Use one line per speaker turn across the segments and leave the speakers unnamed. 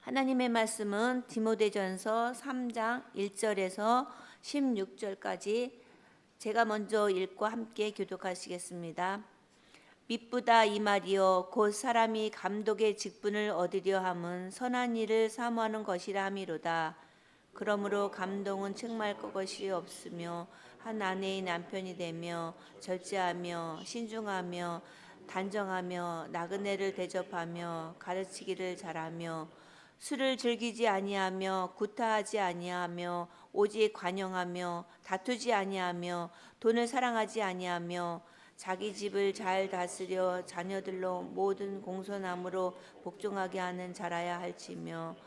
하나님의 말씀은 디모데전서 3장 1절에서 16절까지 제가 먼저 읽고 함께 교독하시겠습니다. 미쁘다 이 말이요 곧 사람이 감독의 직분을 얻으려 함은 선한 일을 사모하는 것이라 함이로다. 그러므로 감독은 책망할 것이 없으며 한 아내의 남편이 되며 절제하며 신중하며 단정하며 나그네를 대접하며 가르치기를 잘하며 술을 즐기지 아니하며 구타하지 아니하며 오직 관용하며 다투지 아니하며 돈을 사랑하지 아니하며 자기 집을 잘 다스려 자녀들로 모든 공손함으로 복종하게 하는 자라야 할지며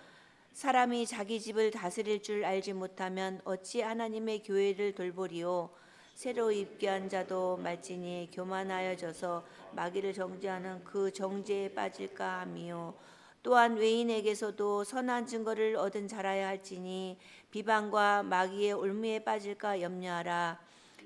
사람이 자기 집을 다스릴 줄 알지 못하면 어찌 하나님의 교회를 돌보리요. 새로 입교한 자도 말지니 교만하여져서 마귀를 정죄하는 그 정죄에 빠질까 함이요. 또한 외인에게서도 선한 증거를 얻은 자라야 할지니 비방과 마귀의 올무에 빠질까 염려하라.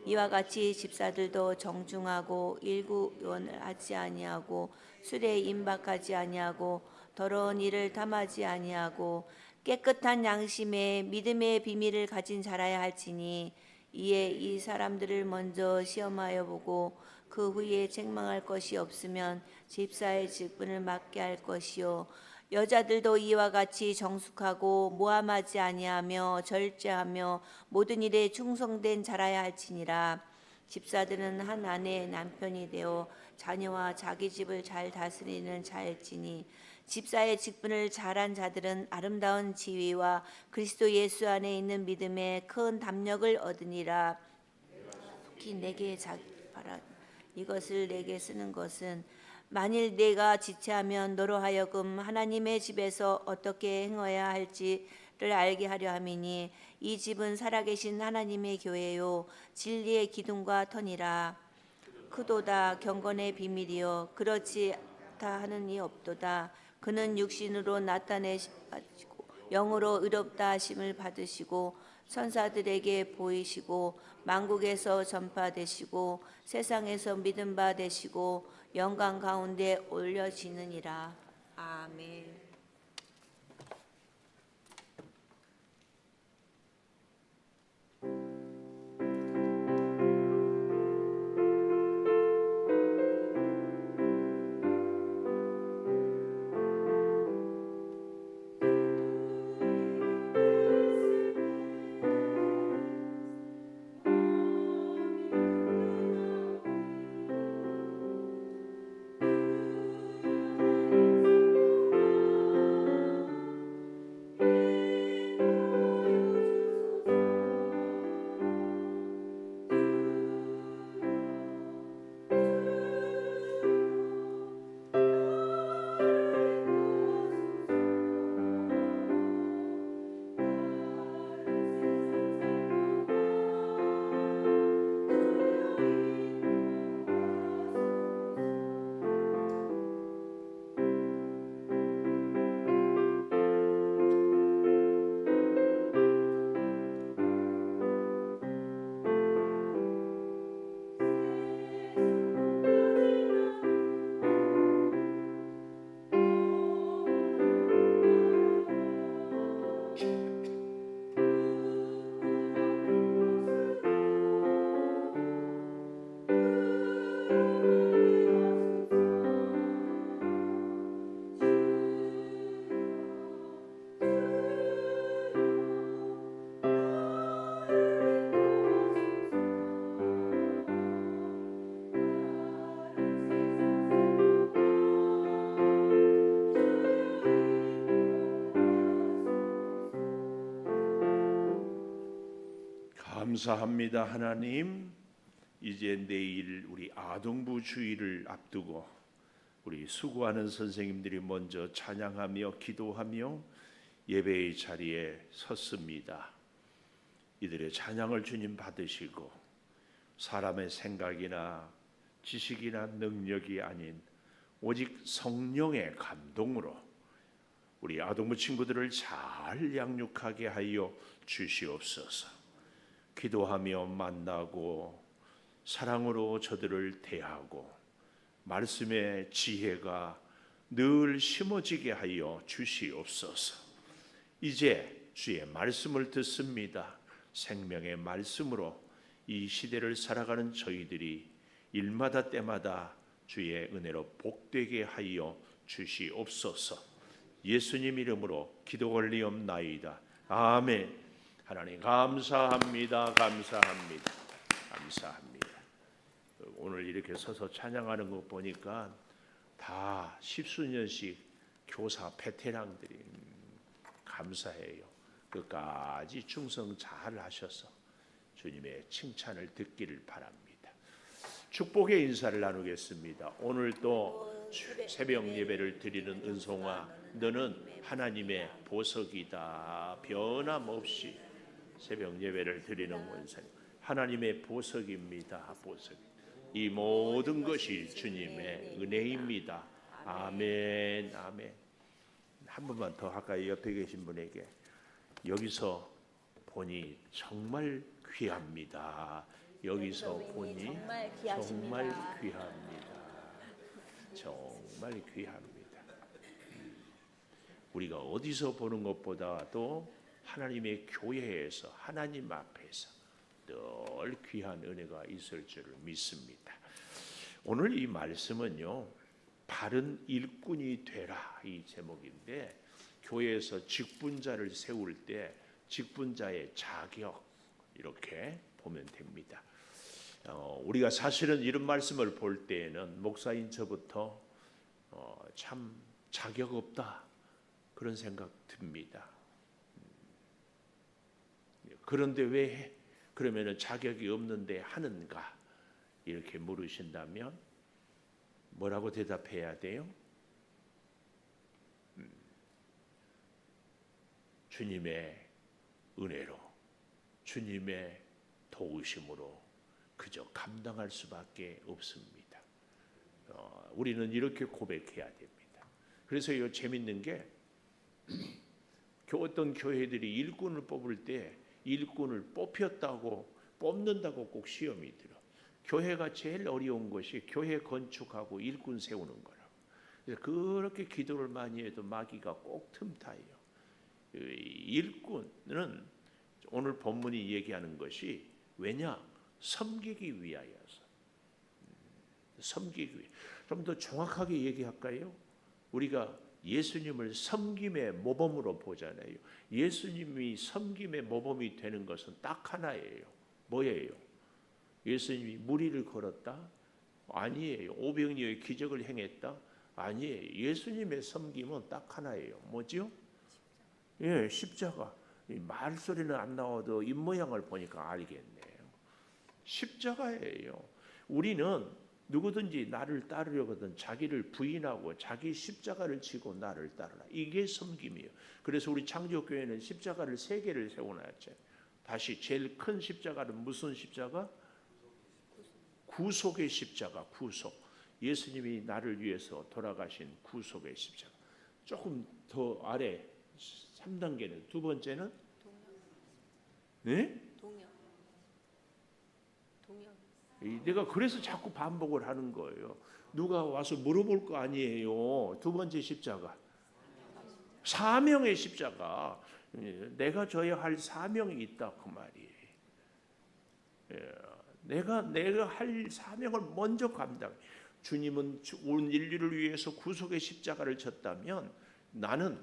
이와 같이 집사들도 정중하고 일구원을 하지 아니하고 술에 임박하지 아니하고 더러운 일을 탐하지 아니하고 깨끗한 양심에 믿음의 비밀을 가진 자라야 할지니 이에 이 사람들을 먼저 시험하여 보고 그 후에 책망할 것이 없으면 집사의 직분을 맡게 할 것이요. 여자들도 이와 같이 정숙하고 모함하지 아니하며 절제하며 모든 일에 충성된 자라야 할지니라. 집사들은 한 아내의 남편이 되어 자녀와 자기 집을 잘 다스리는 자일지니 집사의 직분을 잘한 자들은 아름다운 지위와 그리스도 예수 안에 있는 믿음에 큰 담력을 얻으니라. 속히 내게 바라 이것을 내게 쓰는 것은 만일 내가 지체하면 너로 하여금 하나님의 집에서 어떻게 행해야 할지를 알게 하려 함이니 이 집은 살아계신 하나님의 교회요 진리의 기둥과 터니라. 크도다 경건의 비밀이요 그렇지 다 하는 이 없도다. 그는 육신으로 나타내시고 영으로 의롭다 하심을 받으시고 천사들에게 보이시고 만국에서 전파되시고 세상에서 믿음 바 되시고 영광 가운데 올려지느니라. 아멘.
감사합니다. 하나님, 이제 내일 우리 아동부 주일을 앞두고 우리 수고하는 선생님들이 먼저 찬양하며 기도하며 예배의 자리에 섰습니다. 이들의 찬양을 주님 받으시고 사람의 생각이나 지식이나 능력이 아닌 오직 성령의 감동으로 우리 아동부 친구들을 잘 양육하게 하여 주시옵소서. 기도하며 만나고 사랑으로 저들을 대하고 말씀의 지혜가 늘 심어지게 하여 주시옵소서. 이제 주의 말씀을 듣습니다. 생명의 말씀으로 이 시대를 살아가는 저희들이 일마다 때마다 주의 은혜로 복되게 하여 주시옵소서. 예수님 이름으로 기도 올리옵나이다. 아멘. 하나님 감사합니다. 감사합니다. 감사합니다. 오늘 이렇게 서서 찬양하는 거 보니까 다 십수년씩 교사 베테랑들이 감사해요. 끝까지 충성 잘 하셔서 주님의 칭찬을 듣기를 바랍니다. 축복의 인사를 나누겠습니다. 오늘 또 새벽 예배를 드리는 은송아, 너는 하나님의 보석이다. 변함없이 새벽 예배를 드리는 원사님, 하나님의 보석입니다. 보석. 이 모든 것이 주님의 은혜입니다. 아멘. 아멘. 한 번만 더 가까이 옆에 계신 분에게, 여기서 보니 정말 귀합니다. 여기서 보니 정말 귀합니다. 정말 귀합니다. 우리가 어디서 보는 것보다도 하나님의 교회에서, 하나님 앞에서 늘 귀한 은혜가 있을 줄을 믿습니다. 오늘 이 말씀은요, 바른 일꾼이 되라, 이 제목인데, 교회에서 직분자를 세울 때 직분자의 자격, 이렇게 보면 됩니다. 우리가 사실은 이런 말씀을 볼 때에는 목사인 저부터 참 자격 없다, 그런 생각 듭니다. 그런데 왜 그러면은 자격이 없는데 하는가, 이렇게 물으신다면 뭐라고 대답해야 돼요? 주님의 은혜로, 주님의 도우심으로 그저 감당할 수밖에 없습니다. 우리는 이렇게 고백해야 됩니다. 그래서 이거 재밌는 게, 어떤 교회들이 일꾼을 뽑을 때 일꾼을 뽑는다고 꼭 시험이 들어. 교회가 제일 어려운 것이 교회 건축하고 일꾼 세우는 거라고. 그래서 그렇게 기도를 많이 해도 마귀가 꼭 틈타요. 일꾼은 오늘 본문이 얘기하는 것이, 왜냐? 섬기기 위하여서. 섬기기 위해. 좀 더 정확하게 얘기할까요? 우리가 예수님을 섬김의 모범으로 보잖아요. 예수님이 섬김의 모범이 되는 것은 딱 하나예요. 뭐예요? 예수님이 무리를 걸었다? 아니에요. 오병이어의 기적을 행했다? 아니에요. 예수님의 섬김은 딱 하나예요. 뭐죠? 예, 십자가. 말소리는 안 나와도 입모양을 보니까 알겠네요. 십자가예요. 우리는 누구든지 나를 따르려거든 자기를 부인하고 자기 십자가를 지고 나를 따르라. 이게 섬김이에요. 그래서 우리 창조교회는 십자가를 3개를 세워놨죠. 다시 제일 큰 십자가는 무슨 십자가? 구속의 십자가. 구속. 예수님이 나를 위해서 돌아가신 구속의 십자가. 조금 더 아래 3단계는, 두 번째는 네?
동역.
내가 그래서 자꾸 반복을 하는 거예요. 누가 와서 물어볼 거 아니에요. 두 번째 십자가, 사명의 십자가. 내가 져야 할 사명이 있다, 그 말이에요. 내가 할 사명을 먼저 감당. 주님은 온 인류를 위해서 구속의 십자가를 졌다면, 나는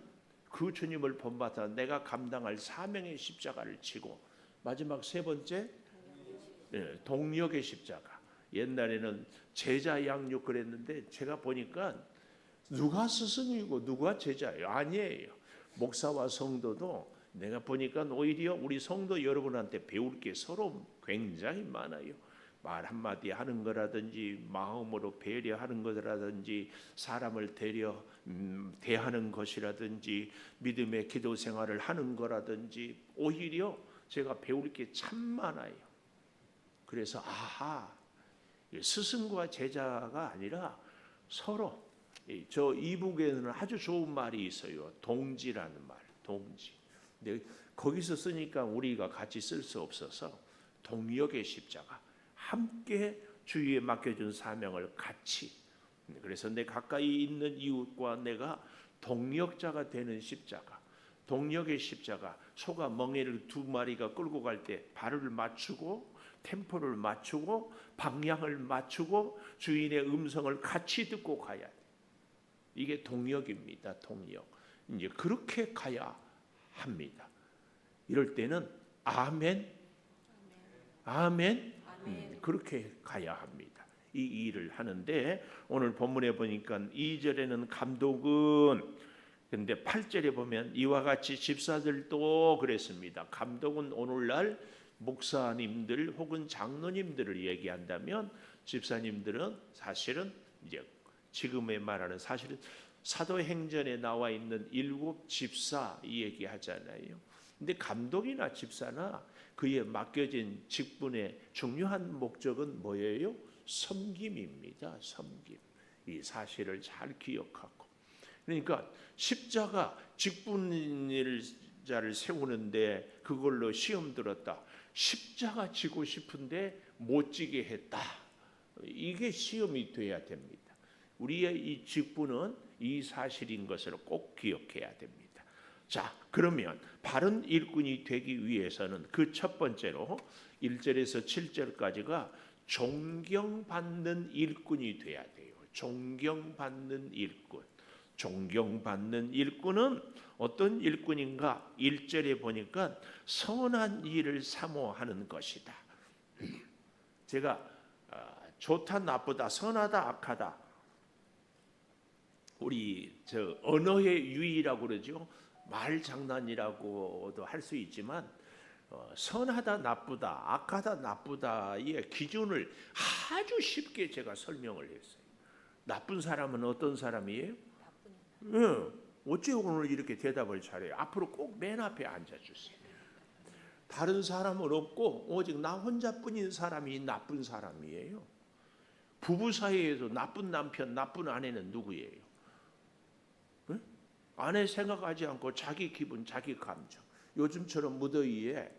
그 주님을 본받아 내가 감당할 사명의 십자가를 지고, 마지막 3번째 동력의 십자가. 옛날에는 제자 양육 그랬는데, 제가 보니까 누가 스승이고 누가 제자예요? 아니에요. 목사와 성도도 내가 보니까 오히려 우리 성도 여러분한테 배울 게 서로 굉장히 많아요. 말 한마디 하는 거라든지, 마음으로 배려하는 것이라든지, 사람을 대하는 것이라든지, 믿음의 기도 생활을 하는 거라든지, 오히려 제가 배울 게 참 많아요. 그래서 스승과 제자가 아니라 서로, 저 이북에는 아주 좋은 말이 있어요. 동지라는 말, 동지. 근데 거기서 쓰니까 우리가 같이 쓸 수 없어서 동역의 십자가, 함께 주위에 맡겨준 사명을 같이. 그래서 내 가까이 있는 이웃과 내가 동역자가 되는 십자가. 동력의 십자가, 소가 멍에를 2마리가 끌고 갈 때 발을 맞추고 템포를 맞추고 방향을 맞추고 주인의 음성을 같이 듣고 가야 돼. 이게 동력입니다. 동력. 이제 그렇게 가야 합니다. 이럴 때는 아멘, 아멘, 그렇게 가야 합니다. 이 일을 하는데 오늘 본문에 보니까 2절에는 감독은, 근데 8절에 보면 이와 같이 집사들도 그랬습니다. 감독은 오늘날 목사님들 혹은 장로님들을 얘기한다면, 집사님들은 사실은 이제 지금의 말하는, 사실은 사도행전에 나와 있는 7 집사 이 얘기하잖아요. 근데 감독이나 집사나 그에 맡겨진 직분의 중요한 목적은 뭐예요? 섬김입니다. 섬김. 이 사실을 잘 기억하고, 그러니까 십자가 직분자를 세우는데 그걸로 시험 들었다. 십자가 지고 싶은데 못 지게 했다. 이게 시험이 돼야 됩니다. 우리의 이 직분은 이 사실인 것을 꼭 기억해야 됩니다. 자, 그러면 바른 일꾼이 되기 위해서는 그 첫 번째로 1절에서 7절까지가 존경받는 일꾼이 돼야 돼요. 존경받는 일꾼. 존경받는 일꾼은 어떤 일꾼인가? 1절에 보니까 선한 일을 사모하는 것이다. 제가 좋다 나쁘다, 선하다 악하다, 우리 저 언어의 유의라고 그러죠. 말 장난이라고도 할 수 있지만 선하다 나쁘다, 악하다 나쁘다의 기준을 아주 쉽게 제가 설명을 했어요. 나쁜 사람은 어떤 사람이에요? 어째 오늘 이렇게 대답을 잘해요? 앞으로 꼭 맨 앞에 앉아주세요. 다른 사람은 없고 오직 나 혼자뿐인 사람이 나쁜 사람이에요. 부부 사이에도 나쁜 남편, 나쁜 아내는 누구예요? 아내 생각하지 않고 자기 기분, 자기 감정. 요즘처럼 무더위에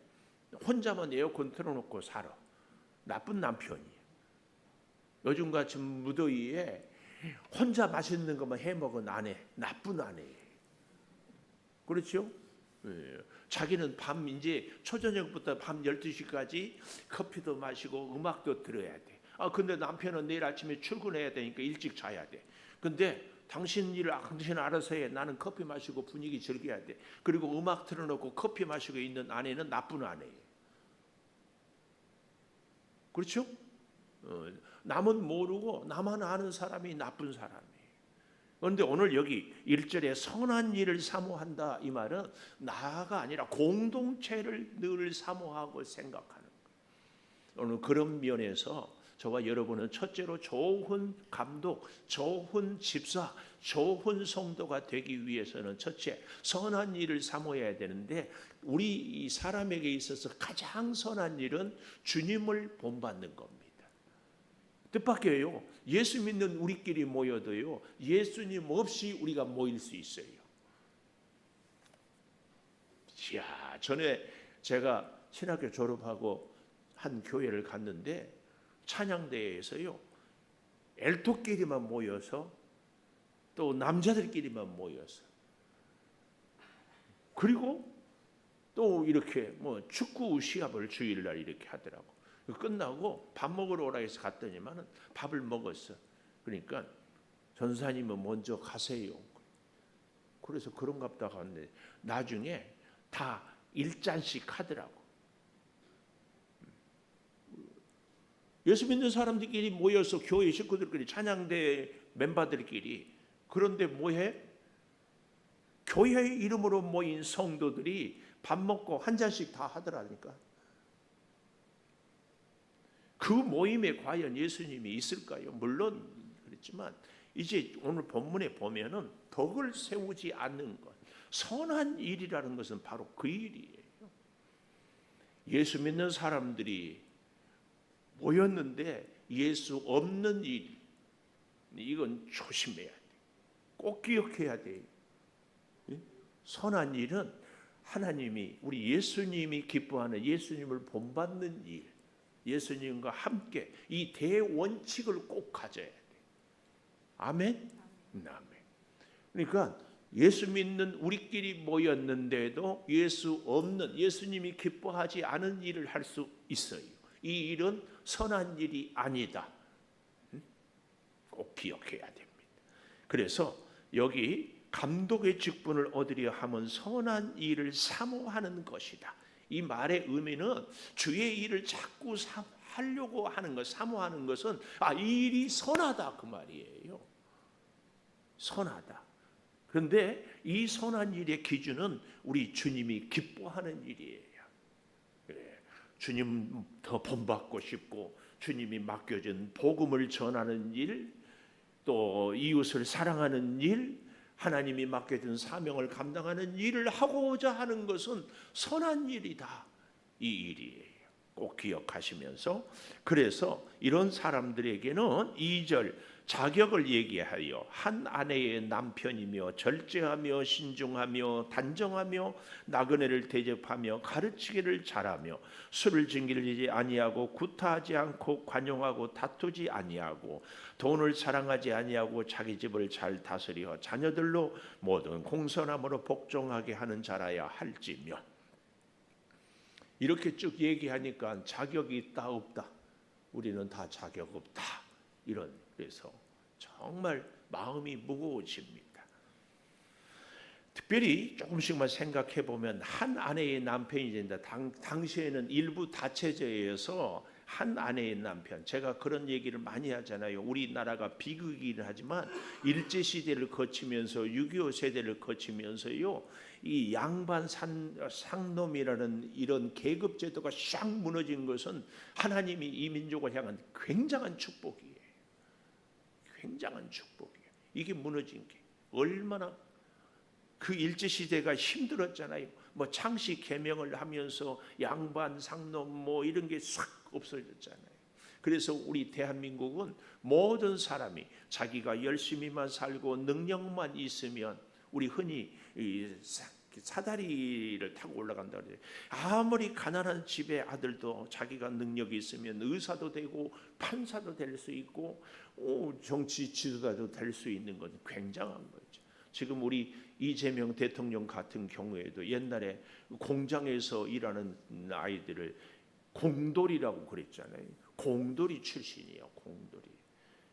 혼자만 에어컨 틀어놓고 살아. 나쁜 남편이에요. 요즘같이 무더위에 혼자 맛있는 것만 해먹은 아내, 나쁜 아내예요. 그렇죠? 자기는 밤 이제 초저녁부터 밤 12시까지 커피도 마시고 음악도 들어야 돼. 근데 남편은 내일 아침에 출근해야 되니까 일찍 자야 돼. 근데 당신 일을 당신 알아서 해. 나는 커피 마시고 분위기 즐겨야 돼. 그리고 음악 틀어놓고 커피 마시고 있는 아내는 나쁜 아내예요. 그렇죠? 남은 모르고 나만 아는 사람이 나쁜 사람이에요. 그런데 오늘 여기 1절에 선한 일을 사모한다, 이 말은 나가 아니라 공동체를 늘 사모하고 생각하는 거예요. 오늘 그런 면에서 저와 여러분은 첫째로 좋은 감독, 좋은 집사, 좋은 성도가 되기 위해서는 첫째 선한 일을 사모해야 되는데, 우리 이 사람에게 있어서 가장 선한 일은 주님을 본받는 겁니다. 뜻밖이에요. 예수 믿는 우리끼리 모여도요, 예수님 없이 우리가 모일 수 있어요. 이야, 전에 제가 신학교 졸업하고 한 교회를 갔는데 찬양대회에서요, 엘토끼리만 모여서 또 남자들끼리만 모여서, 그리고 또 이렇게 뭐 축구 시합을 주일날 이렇게 하더라고. 끝나고 밥 먹으러 오라 해서 갔더니만은 밥을 먹었어. 그러니까 전사님은 먼저 가세요. 그래서 그런갑다 갔는데 나중에 다 1잔씩 하더라고. 예수 믿는 사람들끼리 모여서 교회 식구들끼리, 찬양대 멤버들끼리, 그런데 뭐해? 교회의 이름으로 모인 성도들이 밥 먹고 한 잔씩 다 하더라니까. 그 모임에 과연 예수님이 있을까요? 물론 그렇지만 이제 오늘 본문에 보면은 덕을 세우지 않는 것, 선한 일이라는 것은 바로 그 일이에요. 예수 믿는 사람들이 모였는데 예수 없는 일, 이건 조심해야 돼. 꼭 기억해야 돼요. 선한 일은 하나님이, 우리 예수님이 기뻐하는, 예수님을 본받는 일, 예수님과 함께 이 대원칙을 꼭 가져야 돼. 아멘? 아멘. 그러니까 예수 믿는 우리끼리 모였는데도 예수 없는, 예수님이 기뻐하지 않은 일을 할 수 있어요. 이 일은 선한 일이 아니다. 꼭 기억해야 됩니다. 그래서 여기 감독의 직분을 얻으려 함은 선한 일을 사모하는 것이다. 이 말의 의미는 주의 일을 자꾸 하려고 하는 것, 사모하는 것은 이 일이 선하다 그 말이에요. 선하다. 그런데 이 선한 일의 기준은 우리 주님이 기뻐하는 일이에요. 주님 더 본받고 싶고 주님이 맡겨준 복음을 전하는 일, 또 이웃을 사랑하는 일, 하나님이 맡겨준 사명을 감당하는 일을 하고자 하는 것은 선한 일이다. 이 일이에요. 꼭 기억하시면서, 그래서 이런 사람들에게는 2절 자격을 얘기하여 한 아내의 남편이며 절제하며 신중하며 단정하며 나그네를 대접하며 가르치기를 잘하며 술을 즐기지 아니하고 구타하지 않고 관용하고 다투지 아니하고 돈을 사랑하지 아니하고 자기 집을 잘 다스려 자녀들로 모든 공손함으로 복종하게 하는 자라야 할지며. 이렇게 쭉 얘기하니까 자격이 있다 없다? 우리는 다 자격 없다. 그래서 정말 마음이 무거워집니다. 특별히 조금씩만 생각해 보면 한 아내의 남편이 된다. 당시에는 일부 다체제에서 한 아내의 남편, 제가 그런 얘기를 많이 하잖아요. 우리나라가 비극이긴 하지만 일제시대를 거치면서 6.25 세대를 거치면서요, 이 양반 상놈이라는 이런 계급제도가 샥 무너진 것은 하나님이 이 민족을 향한 굉장한 축복이에요. 굉장한 축복이에요. 이게 무너진 게 얼마나 그 일제시대가 힘들었잖아요. 뭐 창씨 개명을 하면서 양반 상놈 뭐 이런 게 싹 없어졌잖아요. 그래서 우리 대한민국은 모든 사람이 자기가 열심히만 살고 능력만 있으면, 우리 흔히 사다리를 타고 올라간다 그래요. 아무리 가난한 집의 아들도 자기가 능력이 있으면 의사도 되고 판사도 될 수 있고 정치 지도자도 될 수 있는 건 굉장한 거죠. 지금 우리 이재명 대통령 같은 경우에도 옛날에 공장에서 일하는 아이들을 공돌이라고 그랬잖아요. 공돌이 출신이에요. 공돌이.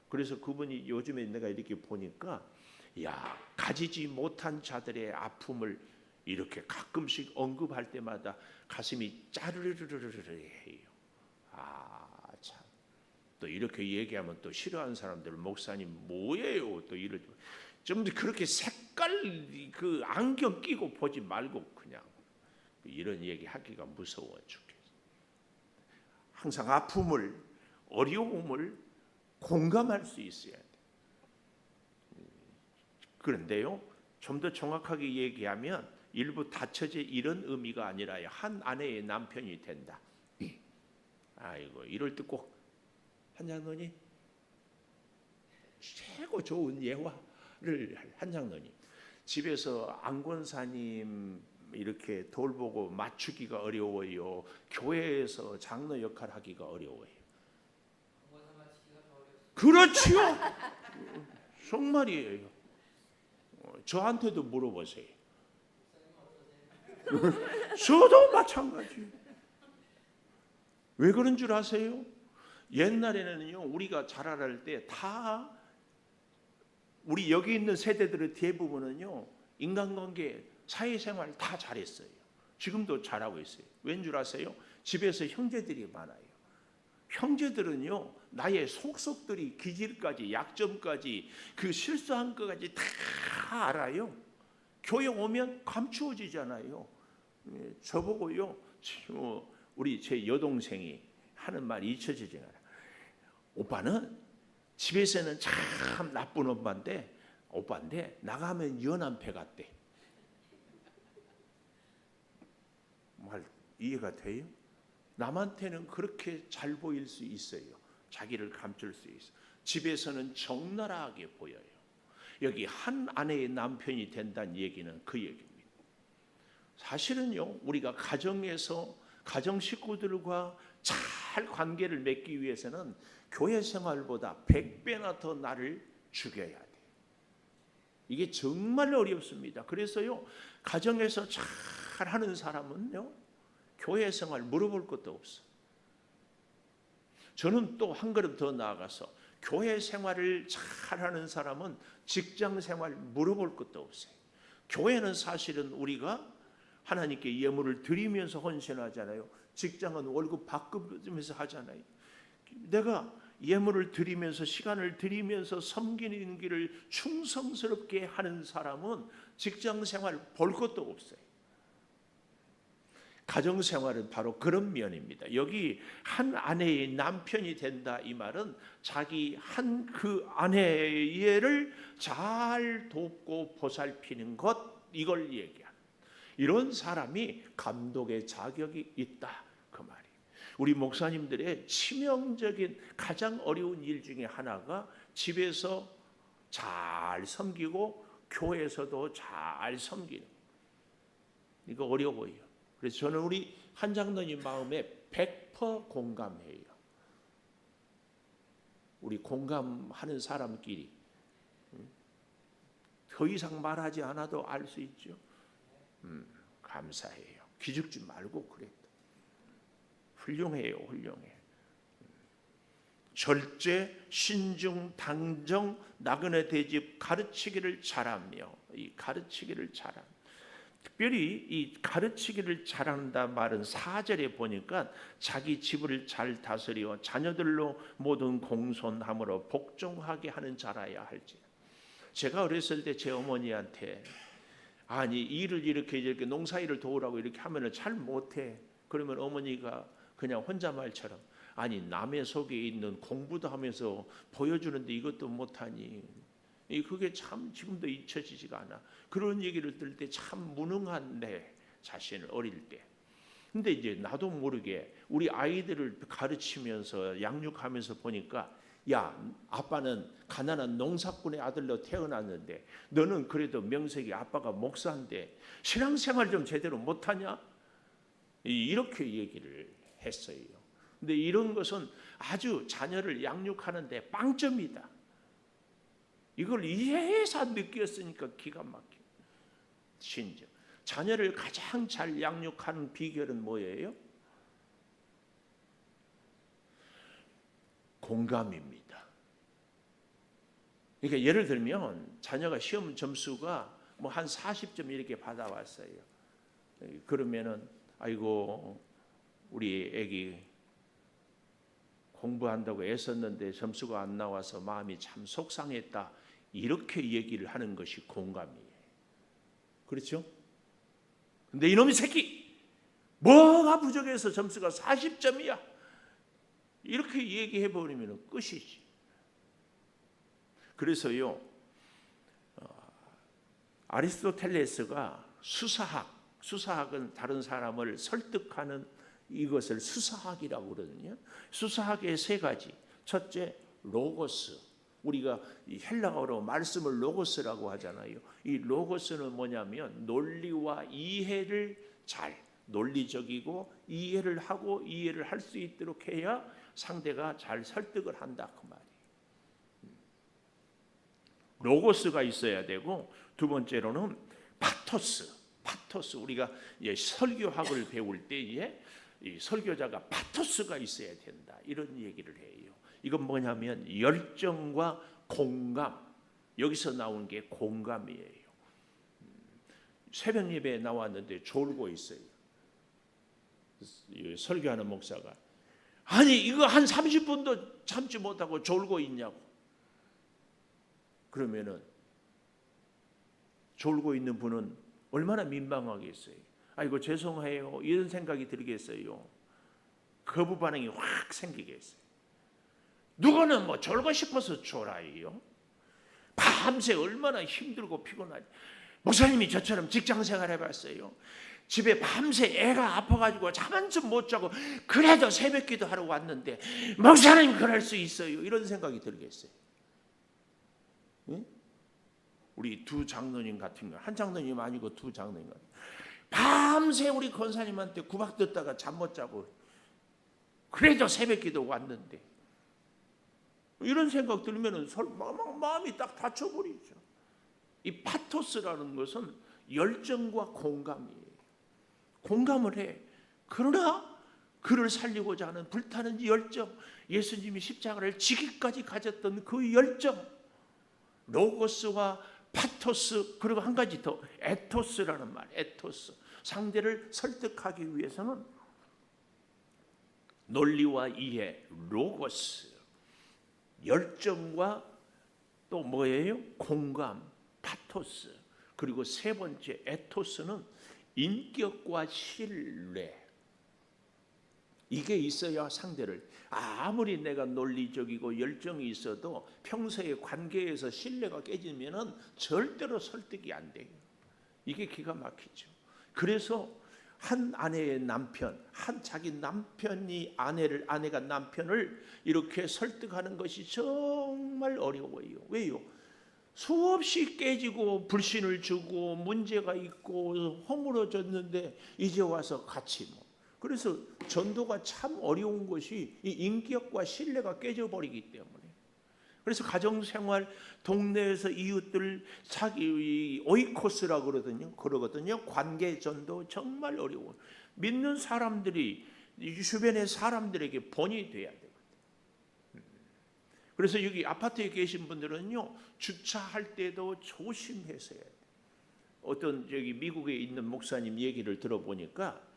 그래서 그분이 요즘에 내가 이렇게 보니까 가지지 못한 자들의 아픔을 이렇게 가끔씩 언급할 때마다 가슴이 짜르르르르르 해요. 참. 또 이렇게 얘기하면 또 싫어하는 사람들, 목사님 뭐예요? 또 이러죠. 좀 더 그렇게 색깔 그 안경 끼고 보지 말고 그냥 이런 얘기 하기가 무서워 죽겠어. 항상 아픔을, 어려움을 공감할 수 있어야 돼. 그런데요, 좀 더 정확하게 얘기하면 일부 다처제 이런 의미가 아니라 한 아내의 남편이 된다. 아이고, 이럴 때 꼭 한장로님 최고 좋은 예화를 한장로님 집에서 안권사님 이렇게 돌보고 맞추기가 어려워요. 교회에서 장로 역할 하기가 어려워요. 그렇지요. 정말이에요. 저한테도 물어보세요. 저도 마찬가지. 왜 그런 줄 아세요? 옛날에는요, 우리가 자랄 때 다 우리 여기 있는 세대들의 대부분은요, 인간관계, 사회생활 다 잘했어요. 지금도 잘하고 있어요. 왠 줄 아세요? 집에서 형제들이 많아요. 형제들은요, 나의 속속들이 기질까지, 약점까지, 그 실수한 것까지 다 알아요. 교회 오면 감추어지잖아요. 저보고요, 우리 제 여동생이 하는 말이 잊혀지지 않아요. 오빠는 집에서는 참 나쁜 오빠인데 나가면 연한 배 같대. 말 이해가 돼요? 남한테는 그렇게 잘 보일 수 있어요. 자기를 감출 수 있어. 집에서는 적나라하게 보여요. 여기 한 아내의 남편이 된다는 얘기는 그 얘기입니다. 사실은요, 우리가 가정에서 가정 식구들과 잘 관계를 맺기 위해서는 교회 생활보다 100배나 더 나를 죽여야 돼. 이게 정말 어렵습니다. 그래서요, 가정에서 잘하는 사람은요, 교회 생활 물어볼 것도 없어. 저는 또 한 걸음 더 나아가서 교회 생활을 잘하는 사람은 직장 생활 물어볼 것도 없어요. 교회는 사실은 우리가 하나님께 예물을 드리면서 헌신하잖아요. 직장은 월급 받으면서 하잖아요. 내가 예물을 드리면서 시간을 드리면서 섬기는 길을 충성스럽게 하는 사람은 직장 생활 볼 것도 없어요. 가정 생활은 바로 그런 면입니다. 여기 한 아내의 남편이 된다 이 말은 자기 한 그 아내를 잘 돕고 보살피는 것, 이걸 얘기하는, 이런 사람이 감독의 자격이 있다 그 말이에요. 우리 목사님들의 치명적인 가장 어려운 일 중에 하나가 집에서 잘 섬기고 교회에서도 잘 섬기는, 이거 어려워요. 그래서 저는 우리 한 장로님 마음에 100% 공감해요. 우리 공감하는 사람끼리 더 이상 말하지 않아도 알 수 있죠. 감사해요. 기죽지 말고 그랬다. 훌륭해요, 훌륭해. 절제, 신중, 당정, 나그네 대집 가르치기를 잘하며, 이 가르치기를 잘하며, 특별히 이 가르치기를 잘한다 말은 4절에 보니까 자기 집을 잘 다스려 자녀들로 모든 공손함으로 복종하게 하는 자라야 할지. 제가 어렸을 때 제 어머니한테 아니 일을 이렇게 농사일을 도우라고 이렇게 하면은 잘 못해. 그러면 어머니가 그냥 혼잣말처럼 아니 남의 속에 있는 공부도 하면서 보여주는데 이것도 못하니, 그게 참 지금도 잊혀지지가 않아. 그런 얘기를 들을 때 참 무능한 내 자신을 어릴 때. 근데 이제 나도 모르게 우리 아이들을 가르치면서 양육하면서 보니까 야, 아빠는 가난한 농사꾼의 아들로 태어났는데 너는 그래도 명색이 아빠가 목사인데 신앙생활 좀 제대로 못하냐? 이렇게 얘기를 했어요. 근데 이런 것은 아주 자녀를 양육하는데 빵점이다. 이걸 이해해서 느꼈으니까 기가 막혀. 심지어 자녀를 가장 잘 양육하는 비결은 뭐예요? 공감입니다. 그러니까 예를 들면 자녀가 시험 점수가 뭐 한 40점 이렇게 받아왔어요. 그러면은 아이고 우리 애기 공부한다고 애썼는데 점수가 안 나와서 마음이 참 속상했다. 이렇게 얘기를 하는 것이 공감이에요. 그렇죠? 근데 이놈의 새끼 뭐가 부족해서 점수가 40점이야. 이렇게 얘기해 버리면 끝이지. 그래서요, 아리스토텔레스가 수사학은 다른 사람을 설득하는 이것을 수사학이라고 그러거든요. 수사학의 세 가지. 첫째, 로고스. 우리가 헬라어로 말씀을 로고스라고 하잖아요. 이 로고스는 뭐냐면 논리와 이해를 잘, 논리적이고 이해를 하고 이해를 할 수 있도록 해야 상대가 잘 설득을 한다 그 말이에요. 로고스가 있어야 되고, 두 번째로는 파토스. 우리가 설교학을 배울 때에 이 설교자가 파토스가 있어야 된다 이런 얘기를 해요. 이건 뭐냐면 열정과 공감, 여기서 나온 게 공감이에요. 새벽 예배에 나왔는데 졸고 있어요. 설교하는 목사가 아니 이거 한 30분도 참지 못하고 졸고 있냐고. 그러면은 졸고 있는 분은 얼마나 민망하겠어요. 아이고 죄송해요 이런 생각이 들겠어요. 거부 반응이 확 생기겠어요. 누구는 뭐 졸고 싶어서 졸아요. 밤새 얼마나 힘들고 피곤하지. 목사님이 저처럼 직장생활 해봤어요. 집에 밤새 애가 아파가지고 잠 한 점 못 자고 그래도 새벽기도 하러 왔는데 목사님 그럴 수 있어요. 이런 생각이 들겠어요. 응? 우리 두 장로님 같은 거, 한 장로님 아니고 두 장로님 같은 거. 밤새 우리 권사님한테 구박 듣다가 잠 못 자고 그래도 새벽기도 왔는데 이런 생각 들면은 마음이 딱 닫혀버리죠. 이 파토스라는 것은 열정과 공감이에요. 공감을 해. 그러나 그를 살리고자 하는 불타는 열정, 예수님이 십자가를 지기까지 가졌던 그 열정, 로고스와 파토스, 그리고 한 가지 더, 에토스라는 말, 에토스. 상대를 설득하기 위해서는 논리와 이해, 로고스, 열정과 또 뭐예요? 공감, 파토스. 그리고 세 번째 에토스는 인격과 신뢰. 이게 있어야 상대를, 아무리 내가 논리적이고 열정이 있어도 평소의 관계에서 신뢰가 깨지면은 절대로 설득이 안 돼요. 이게 기가 막히죠. 그래서 한 아내의 남편, 한 자기 남편이 아내가 남편을 이렇게 설득하는 것이 정말 어려워요. 왜요? 수없이 깨지고 불신을 주고 문제가 있고 허물어졌는데 이제 와서 같이 그래서 전도가 참 어려운 것이 이 인격과 신뢰가 깨져버리기 때문에. 그래서 가정생활, 동네에서 이웃들, 자기 오이코스라고 그러거든요. 관계 전도 정말 어려워. 믿는 사람들이 주변의 사람들에게 본이 돼야 돼요. 그래서 여기 아파트에 계신 분들은요, 주차할 때도 조심해서 해야 돼요. 어떤 여기 미국에 있는 목사님 얘기를 들어보니까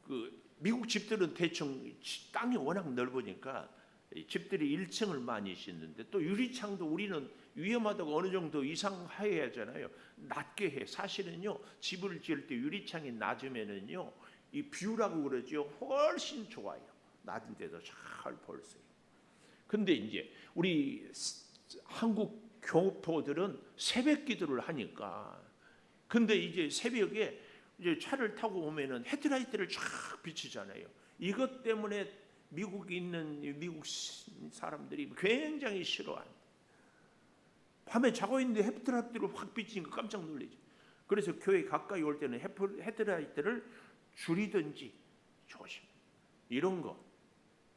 그 미국 집들은 대충 땅이 워낙 넓으니까 집들이 1층을 많이 짓는데 또 유리창도 우리는 위험하다고 어느 정도 이상 해야 하잖아요. 낮게 해. 사실은요, 집을 지을 때 유리창이 낮으면은요, 이 뷰라고 그러죠. 훨씬 좋아요. 낮은 데도 잘 볼 수 있어요. 근데 이제 우리 한국 교포들은 새벽 기도를 하니까, 근데 이제 새벽에 이제 차를 타고 오면은 헤드라이트를 쫙 비치잖아요. 이것 때문에 미국에 있는 미국 사람들이 굉장히 싫어합니다. 밤에 자고 있는데 헤드라이트를 확 비치니까 깜짝 놀라죠. 그래서 교회 가까이 올 때는 헤드라이트를 줄이든지 조심. 이런 거.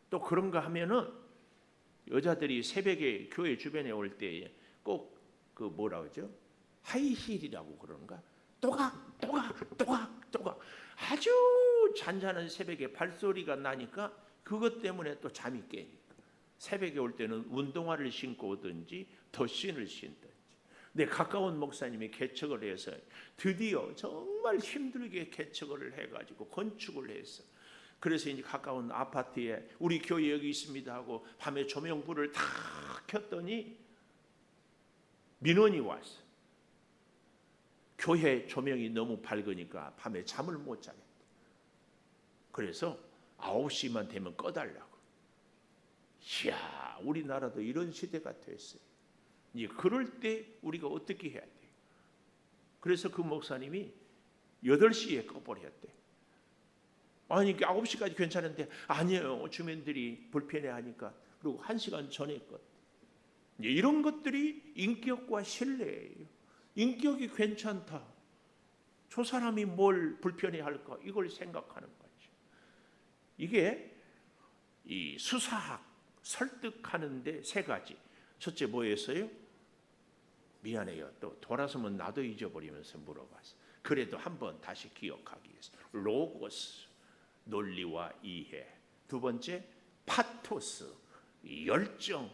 또 그런가 하면은 여자들이 새벽에 교회 주변에 올 때 꼭 그 뭐라 그러죠? 하이힐이라고 그러는가? 또각 아주 잔잔한 새벽에 발소리가 나니까 그것 때문에 또 잠이 깨니까 새벽에 올 때는 운동화를 신고 오든지 덧신을 신든지. 내 가까운 목사님이 개척을 해서 드디어 정말 힘들게 개척을 해가지고 건축을 했어. 그래서 이제 가까운 아파트에 우리 교회 여기 있습니다 하고 밤에 조명불을 다 켰더니 민원이 왔어. 교회 조명이 너무 밝으니까 밤에 잠을 못 자겠다. 그래서 9시만 되면 꺼달라고. 이야, 우리나라도 이런 시대가 됐어요. 이제 그럴 때 우리가 어떻게 해야 돼요? 그래서 그 목사님이 8시에 꺼버렸대. 아니 9시까지 괜찮은데 아니에요. 주민들이 불편해하니까. 그리고 1시간 전에 껐대. 이런 것들이 인격과 신뢰예요. 인격이 괜찮다. 저 사람이 뭘 불편해할까? 이걸 생각하는 거죠. 이게 이 수사학 설득하는데 3가지. 첫째 뭐였어요? 미안해요. 또 돌아서면 나도 잊어버리면서 물어봤어. 그래도 한번 다시 기억하기 위해서. 로고스, 논리와 이해. 2번째 파토스, 열정.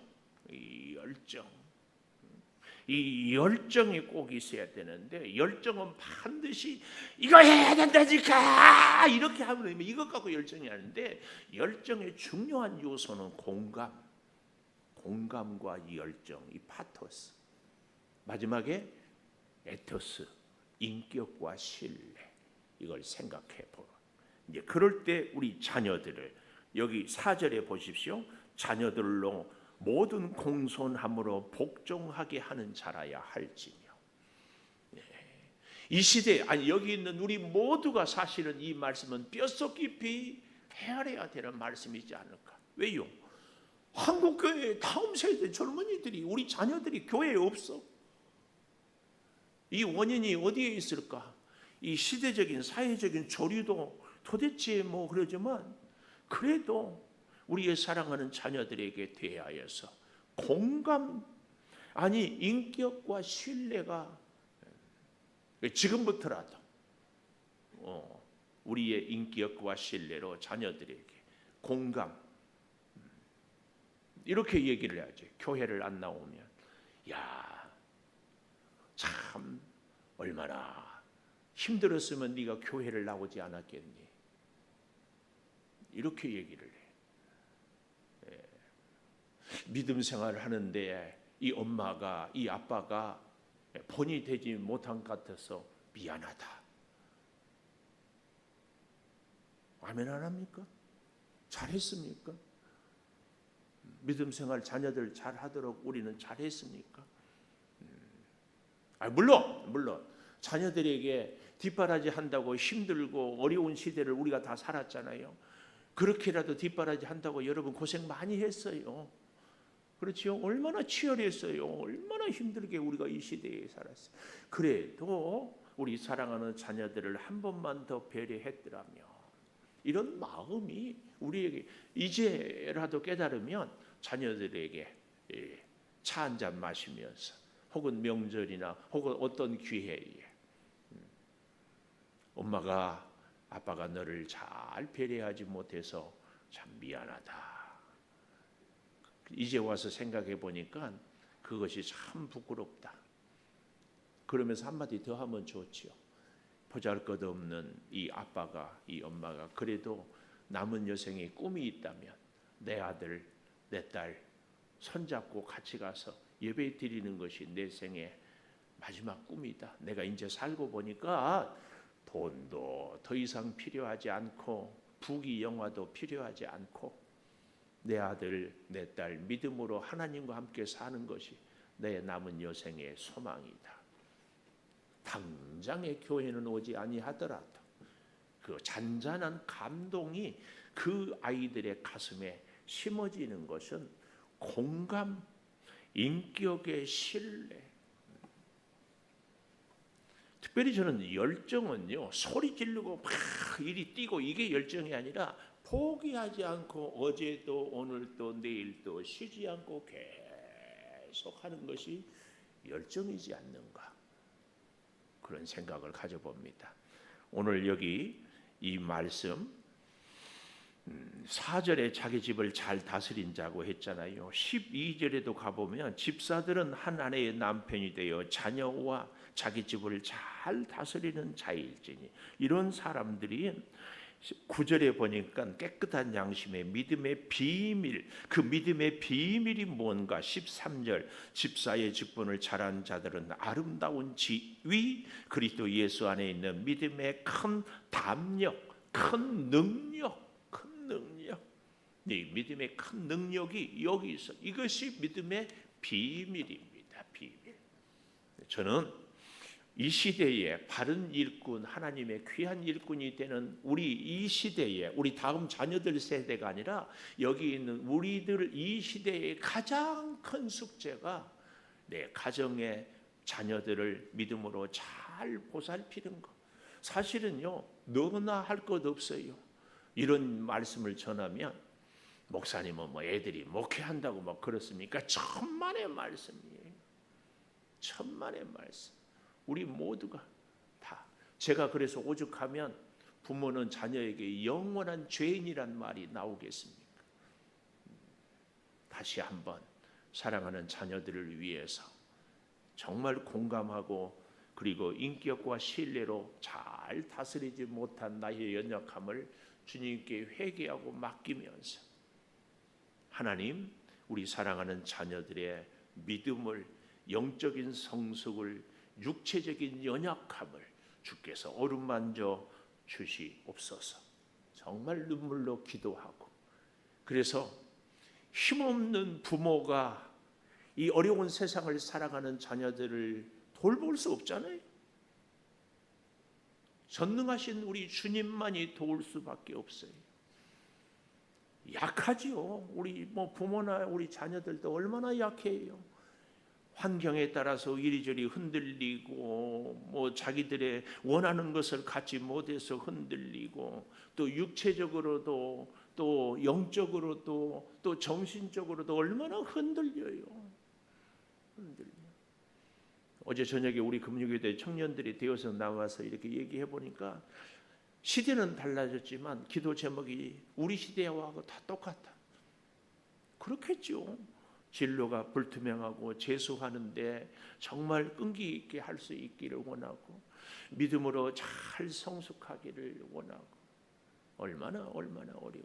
이 열정이 꼭 있어야 되는데, 열정은 반드시 이거 해야 된다니까 이렇게 하면 이것 갖고 열정이 아닌데, 열정의 중요한 요소는 공감과 이 열정, 이 파토스. 마지막에 에토스, 인격과 신뢰. 이걸 생각해 보라. 이제 그럴 때 우리 자녀들을, 여기 4절에 보십시오. 자녀들로 모든 공손함으로 복종하게 하는 자라야 할지며. 이 시대, 아니 여기 있는 우리 모두가 사실은 이 말씀은 뼛속 깊이 헤아려야 되는 말씀이지 않을까. 왜요? 한국 교회 다음 세대 젊은이들이, 우리 자녀들이 교회에 없어. 이 원인이 어디에 있을까? 이 시대적인 사회적인 조류도 도대체 뭐 그러지만, 그래도 우리의 사랑하는 자녀들에게 대하여서 공감, 아니 인격과 신뢰가 지금부터라도 우리의 인격과 신뢰로 자녀들에게 공감 이렇게 얘기를 해야죠. 교회를 안 나오면 야, 참 얼마나 힘들었으면 네가 교회를 나오지 않았겠니? 이렇게 얘기를 해. 믿음 생활을 하는데 이 엄마가 이 아빠가 본이 되지 못한 것 같아서 미안하다. 아멘 안 합니까? 잘했습니까? 믿음 생활 자녀들 잘하도록 우리는 잘했습니까? 물론 자녀들에게 뒷바라지 한다고 힘들고 어려운 시대를 우리가 다 살았잖아요. 그렇게라도 뒷바라지 한다고 여러분 고생 많이 했어요. 그렇죠? 얼마나 치열했어요. 얼마나 힘들게 우리가 이 시대에 살았어요. 그래도 우리 사랑하는 자녀들을 한 번만 더 배려했더라면 이런 마음이 우리에게 이제라도 깨달으면 자녀들에게 차 한 잔 마시면서 혹은 명절이나 혹은 어떤 기회에 엄마가 아빠가 너를 잘 배려하지 못해서 참 미안하다. 이제 와서 생각해 보니까 그것이 참 부끄럽다. 그러면서 한마디 더 하면 좋지요. 보잘것없는 이 아빠가 이 엄마가 그래도 남은 여생에 꿈이 있다면 내 아들 내 딸 손잡고 같이 가서 예배 드리는 것이 내 생의 마지막 꿈이다. 내가 이제 살고 보니까 돈도 더 이상 필요하지 않고 부귀 영화도 필요하지 않고 내 아들 내 딸 믿음으로 하나님과 함께 사는 것이 내 남은 여생의 소망이다. 당장의 교회는 오지 아니하더라도 그 잔잔한 감동이 그 아이들의 가슴에 심어지는 것은 공감, 인격의 신뢰. 특별히 저는 열정은요 소리 지르고 막 이리 뛰고 이게 열정이 아니라 포기하지 않고 어제도 오늘도 내일도 쉬지 않고 계속 하는 것이 열정이지 않는가 그런 생각을 가져봅니다. 오늘 여기 이 말씀 4절에 자기 집을 잘 다스린 자고 했잖아요. 12절에도 가보면 집사들은 한 아내의 남편이 되어 자녀와 자기 집을 잘 다스리는 자일지니 이런 사람들이 9절에 보니까 깨끗한 양심의 믿음의 비밀 그 믿음의 비밀이 뭔가 13절 집사의 직분을 잘한 자들은 아름다운 지위 그리스도 예수 안에 있는 믿음의 큰 담력 큰 능력 이 믿음의 큰 능력이 여기 있어. 이것이 믿음의 비밀입니다. 비밀. 저는 이 시대에 바른 일꾼, 하나님의 귀한 일꾼이 되는 우리 이 시대에 우리 다음 자녀들 세대가 아니라 여기 있는 우리들 이 시대의 가장 큰 숙제가 내 가정의 자녀들을 믿음으로 잘 보살피는 것. 사실은요 너나 할 것 없어요. 이런 말씀을 전하면 목사님은 뭐 애들이 목회한다고 뭐 그렇습니까? 천만의 말씀이에요. 천만의 말씀. 우리 모두가 다 제가 그래서 오죽하면 부모는 자녀에게 영원한 죄인이란 말이 나오겠습니까? 다시 한번 사랑하는 자녀들을 위해서 정말 공감하고 그리고 인격과 신뢰로 잘 다스리지 못한 나의 연약함을 주님께 회개하고 맡기면서 하나님 우리 사랑하는 자녀들의 믿음을 영적인 성숙을 육체적인 연약함을 주께서 어루만져 주시옵소서. 정말 눈물로 기도하고 그래서 힘없는 부모가 이 어려운 세상을 살아가는 자녀들을 돌볼 수 없잖아요. 전능하신 우리 주님만이 도울 수밖에 없어요. 약하지요. 우리 부모나 우리 자녀들도 얼마나 약해요. 환경에 따라서 이리저리 흔들리고 자기들의 원하는 것을 갖지 못해서 흔들리고 또 육체적으로도 또 영적으로도 또 정신적으로도 얼마나 흔들려요. 흔들려. 어제 저녁에 우리 금요교대 청년들이 되어서 나와서 이렇게 얘기해 보니까 시대는 달라졌지만 기도 제목이 우리 시대와 다 똑같다. 그렇겠죠. 진로가 불투명하고 재수하는데 정말 끈기 있게 할 수 있기를 원하고 믿음으로 잘 성숙하기를 원하고 얼마나 어려워요.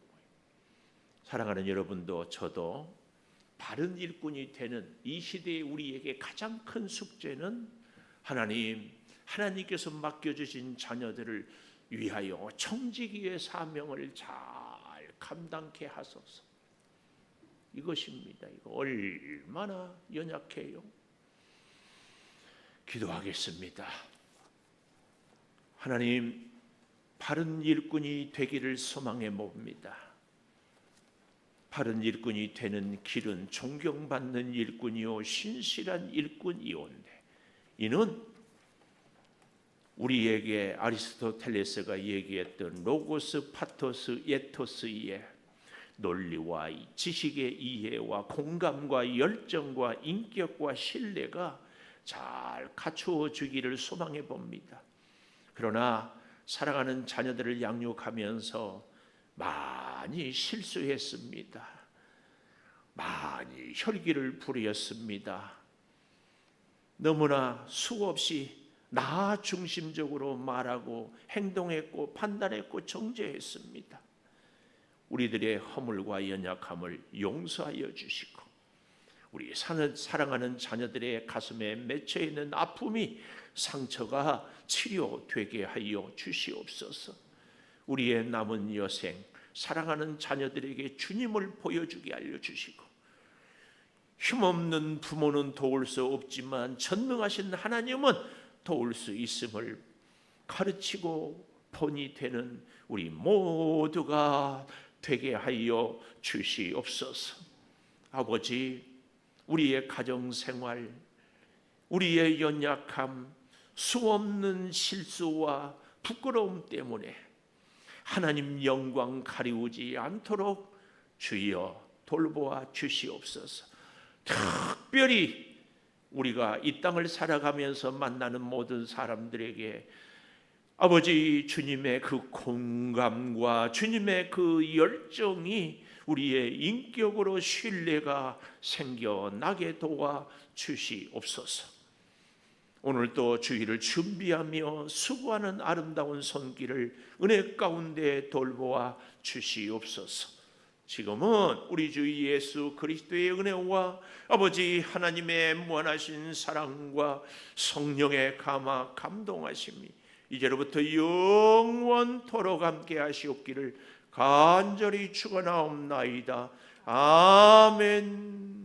사랑하는 여러분도 저도 바른 일꾼이 되는 이 시대에 우리에게 가장 큰 숙제는 하나님께서 맡겨주신 자녀들을 위하여 청지기의 사명을 잘 감당케 하소서. 이것입니다. 이거 얼마나 연약해요. 기도하겠습니다. 하나님, 바른 일꾼이 되기를 소망해 봅니다. 바른 일꾼이 되는 길은 존경받는 일꾼이요 신실한 일꾼이온데, 이는 우리에게 아리스토텔레스가 얘기했던 로고스, 파토스, 에토스의 논리와 지식의 이해와 공감과 열정과 인격과 신뢰가 잘 갖추어지기를 소망해 봅니다. 그러나 사랑하는 자녀들을 양육하면서 많이 실수했습니다. 많이 혈기를 부렸습니다. 너무나 수없이 나 중심적으로 말하고 행동했고 판단했고 정죄했습니다. 우리들의 허물과 연약함을 용서하여 주시고 우리 사랑하는 자녀들의 가슴에 맺혀 있는 아픔이 상처가 치료되게 하여 주시옵소서. 우리의 남은 여생 사랑하는 자녀들에게 주님을 보여주게 알려주시고 힘없는 부모는 도울 수 없지만 전능하신 하나님은 도울 수 있음을 가르치고 본이 되는 우리 모두가 되게 하여 주시옵소서. 아버지, 우리의 가정생활, 우리의 연약함, 수없는 실수와 부끄러움 때문에 하나님 영광 가리우지 않도록 주여 돌보아 주시옵소서. 특별히 우리가 이 땅을 살아가면서 만나는 모든 사람들에게 아버지 주님의 그 공감과 주님의 그 열정이 우리의 인격으로 신뢰가 생겨나게 도와 주시옵소서. 오늘도 주일을 준비하며 수고하는 아름다운 손길을 은혜 가운데 돌보아 주시옵소서. 지금은 우리 주 예수 그리스도의 은혜와 아버지 하나님의 무한하신 사랑과 성령의 감화 감동하심이 이제로부터 영원토록 함께 하시옵기를 간절히 축원하옵나이다. 아멘.